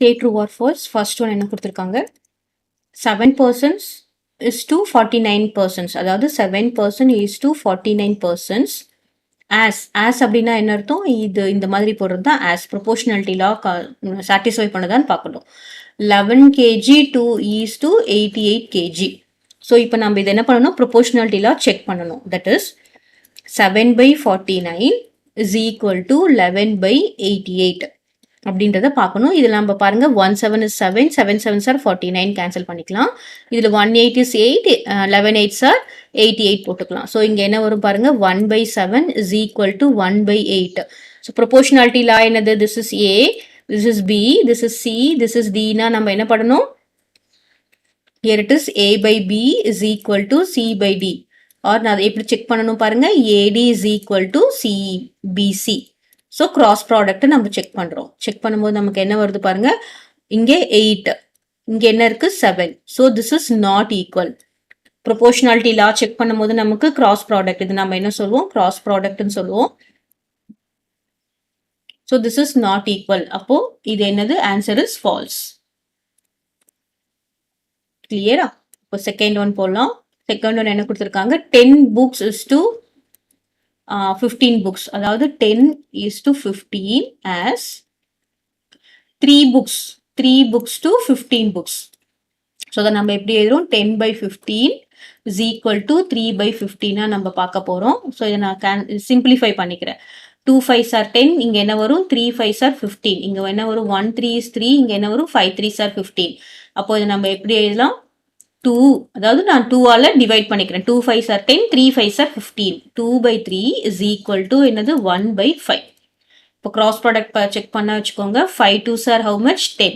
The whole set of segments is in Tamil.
say true or false. First one என்ன கொடுத்திருக்காங்க 7% is to 49%, அதாவது 7% is to 49%. as அப்படின்னா என்ன அர்த்தம், இது இந்த மாதிரி போடுறது தான் as proportionality law satisfy பண்ணதான்னு பார்க்கணும். 11 kg to is to 88 kg. So இப்போ நம்ம இது என்ன பண்ணணும், proportionality law செக் பண்ணணும். that is 7/49 is equal to 11/88 அப்படின்றத பார்க்கணும். இதில் நம்ம பாருங்க 1 7 is 7, 7 7s are 49 கேன்சல் பண்ணிக்கலாம். இதில் 1 8 is 8, 11 8s are 88 போட்டுக்கலாம். ஸோ இங்கே என்ன வரும் பாருங்க, 1/7 is equal to 1/8. So proportionality law என்னது, this is A, this is B, this is C, this is D னா நம்ம என்ன பண்ணணும், here it is A/B is equal to C/D. or நான் அதை எப்படி செக் பண்ணணும் பாருங்க, AD is equal to CBC. So cross product நம்ம செக் பண்ணுறோம். செக் பண்ணும்போது நமக்கு என்ன வருது பாருங்க, இங்கே 8, இங்கே என்ன இருக்கு 7. So this is not equal. Proportionality law check பண்ணும்போது நமக்கு கிராஸ் ப்ராடக்ட், இது நம்ம என்ன சொல்லுவோம், கிராஸ் ப்ராடக்ட்னு சொல்லுவோம். So this is not equal. அப்போ இது என்னது, ஆன்சர் இஸ் ஃபால்ஸ். கிளியரா? இப்போ செகண்ட் ஒன் போடலாம். செகண்ட் ஒன் என்ன கொடுத்துருக்காங்க, 10 books is to 15 books. அதாவது 10 is to 15 as 3 books to 15 books. So அதை நம்ம எப்படி எழுதுறோம், 10/15 is equal to 3/15 நம்ம பார்க்க போகிறோம். ஸோ இதை நான் சிம்பிளிஃபை பண்ணிக்கிறேன். 2 5s are 10, இங்கே என்ன வரும், 3 5s are 15, இங்கே என்ன வரும் 1 3 is 3, இங்கே என்ன வரும் 5 3s are 15. அப்போ இதை நம்ம எப்படி எழுதலாம், 2, அதாவது நான் 2ஆல் டிவைட் பண்ணிக்கிறேன். 2 5s are 10, 3 5s are 15. 2/3 is equal to என்னது 1/5. இப்போ கிராஸ் ப்ராடக்ட் செக் பண்ண வச்சுக்கோங்க. 5 2s are how much, 10.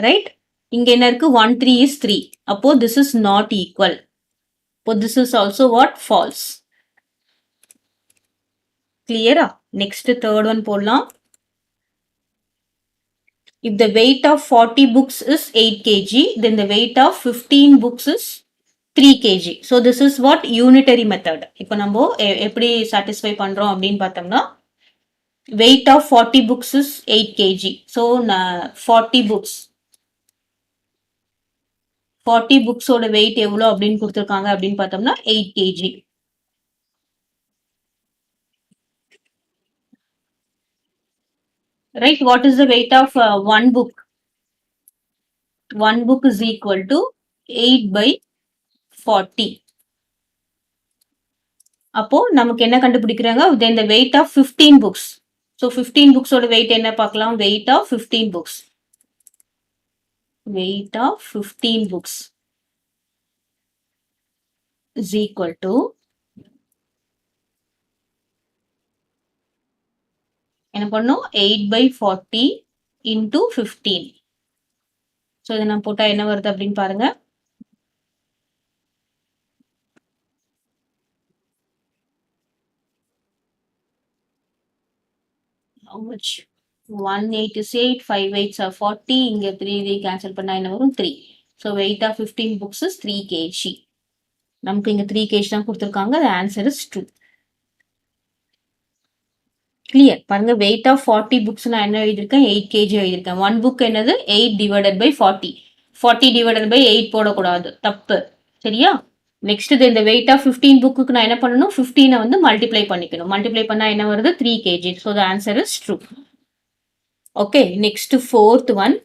Right? இங்க என்ன இருக்கு, 1 3 is 3. அப்போ this is not equal. அப்போ this is also what, false. கிளியரா? நெக்ஸ்ட் தேர்ட் ஒன் போடலாம். If the weight of 40 books is 8 kg, then the weight of 15 books is 3 kg. So this is what, unitary method. இப்போ நம்ம எப்படி satisfy பண்றோம் அப்படின்னு பார்த்தோம்னா, weight of 40 books is 8 kg. So 40 books ஓட weight எவ்வளோ அப்படின்னு கொடுத்துருக்காங்க அப்படின்னு பார்த்தோம்னா 8 kg. Right? What is the weight of one book? One book is equal to 8/40. அப்போ நமக்கு என்ன கண்டுபிடிக்கிறாங்க, then the weight of 15 books. So 15 books ஓட weight என்ன பார்க்கலாம், weight of 15 books. Weight of 15 books is equal to என்ன பண்ணும், 8/40 into 15. ஸோ இதை நான் போட்டால் என்ன வருது அப்படின்னு பாருங்க, how much, 1 8 is 8, 5 8s are 40, இங்கே 3 கேன்சல் பண்ணால் என்ன வரும், 3. So weight of 15 books is 3 kg. நமக்கு இங்கே 3 kg தான் கொடுத்துருக்காங்க. the answer is 2. கிளியர்? பாருங்க, weight of 40 books நான் என்ன எழுதியிருக்கேன், 8 kg எழுதியிருக்கேன். 1 book என்னது, 8 divided by 40. 40 divided by 8 போடக்கூடாது, தப்பு. சரியா? நெக்ஸ்ட் இந்த weight of 15 புக்கு நான் என்ன பண்ணணும், 15 வந்து மல்டிப்ளை பண்ணிக்கணும். மல்டிப்ளை பண்ணா என்ன வருது, 3 kg. So the answer is true. Okay, next fourth one.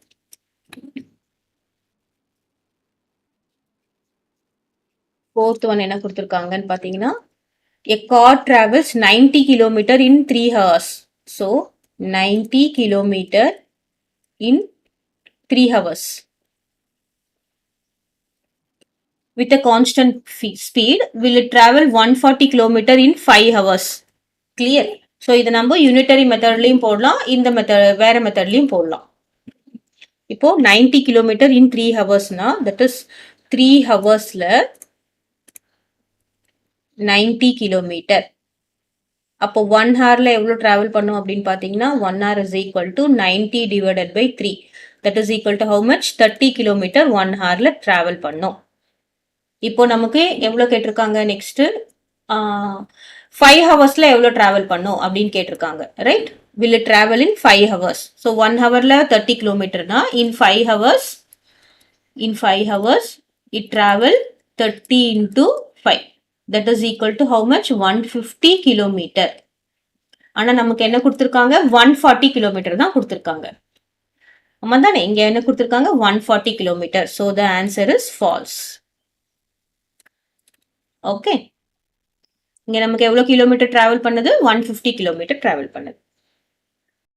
Fourth one என்ன கொடுத்துருக்காங்கன்னு பார்த்தீங்கன்னா, a car travels 90 km in 3 hours. So 90 km in 3 hours with a constant speed. Will it travel 140 km in 5 hours? Clear? So இதை நம்ம யூனிட்டரி மெத்தட்லையும் போடலாம், இந்த மெத்தட் வேற மெத்தட்லையும் போடலாம். இப்போ 90 km in 3 hoursனா, that is 3 hoursல 90 kilometre. அப்போ 1 ஹவர்ல எவ்வளோ டிராவல் பண்ணும் அப்படின்னு பார்த்தீங்கன்னா, 1 hour is equal to 90 divided by 3. That is equal to how much, 30 kilometre 1 ஹவர்ல டிராவல் பண்ணும். இப்போ நமக்கு எவ்வளோ கேட்டிருக்காங்க, நெக்ஸ்ட் 5 ஹவர்ஸ்ல எவ்வளோ டிராவல் பண்ணும் அப்படின்னு கேட்டிருக்காங்க. Right? will it travel in 5 hours. So 1 hourல 30 கிலோமீட்டர்னா in 5 hours, it travel 30 into 5. That is equal to how much? 150 kilometer. ஆனா நமக்கு என்ன கொடுத்திருக்காங்க? 140 கிலோமீட்டர் தான் கொடுத்திருக்காங்க. ஆமா தானே? இங்க என்ன கொடுத்திருக்காங்க? 140 kilometre. So the answer is false. Okay. இங்க நமக்கு எவ்வளவு கிலோமீட்டர் டிராவல் பண்ணுது? 150 கிலோமீட்டர் டிராவல் பண்ணுது.